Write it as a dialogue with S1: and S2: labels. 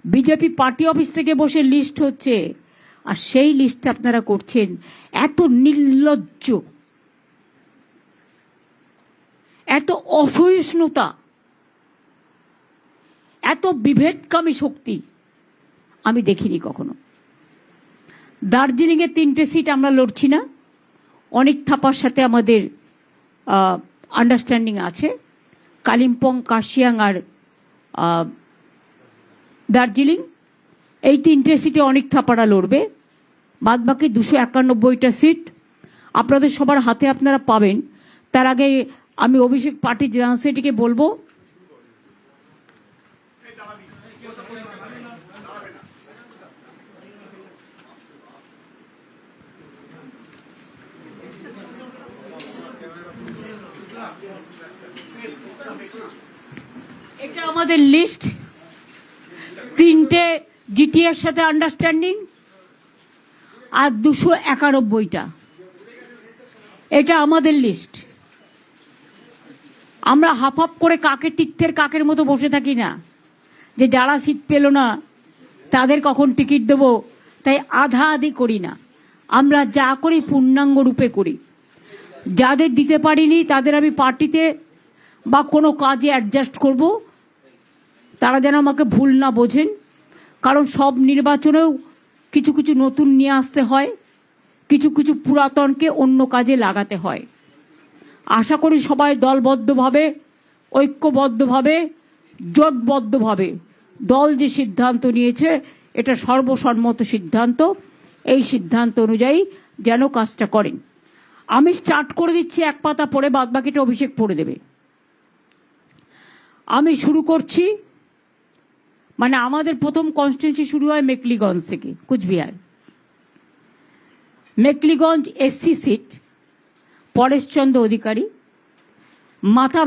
S1: BJP party office থেকে বসে list হচ্ছে, আর সেই লিস্ট আপনারা করছেন। এত নির্লজ্জ, এত অসহিষ্ণুতা, এত বিভেদকামী শক্তি আমি দেখিনি কখনো। দার্জিলিংয়ে 3টে সিট আমরা লড়ছি না, অনেক থাপার সাথে আমাদের আন্ডারস্ট্যান্ডিং আছে। কালিম্পং, কার্শিয়াং আর দার্জিলিং, এই 3টে সিটে অনেক থাপারা লড়বে। বাদবাকি 291টা সিট আপনাদের সবার হাতে আপনারা পাবেন। তার আগে আমি অভিষেক পার্টি জেনারেল সেক্রেটারিকে বলবো, এটা আমাদের লিস্ট। 3টে জিটিএর সাথে আন্ডারস্ট্যান্ডিং আর 291টা, এটা আমাদের লিস্ট। আমরা হাফ হাফ করে কাকের তীর্থের কাকের মতো বসে থাকি না, যে যারা সিট পেল না তাদের কখন টিকিট দেবো, তাই আধা আধি করি না। আমরা যা করি পূর্ণাঙ্গ রূপে করি। যাদের দিতে পারিনি তাদের আমি পার্টিতে বা কোনো কাজে অ্যাডজাস্ট করব, তারা যেন আমাকে ভুল না বোঝেন। কারণ সব নির্বাচনেও কিছু কিছু নতুন নিয়ে আসতে হয়, কিছু কিছু পুরাতনকে অন্য কাজে লাগাতে হয়। আশা করি সবাই দলবদ্ধভাবে, ঐক্যবদ্ধভাবে, জোটবদ্ধভাবে দল যে সিদ্ধান্ত নিয়েছে এটা সর্বসম্মত সিদ্ধান্ত। এই সিদ্ধান্ত অনুযায়ী যেন কাজটা করেন। আমি স্টার্ট করে দিচ্ছি, এক পাতা পড়ে, বাদবাকিটা অভিষেক পড়ে দেবে। আমি শুরু করছি, মানে আমাদের প্রথম কনস্টিটিউয়েন্সি শুরু হয় মেকলিগঞ্জ থেকে, কুচবিহার। মেকলিগঞ্জ এসসি সিট, পরেশচন্দ্র অধিকারী। মাথা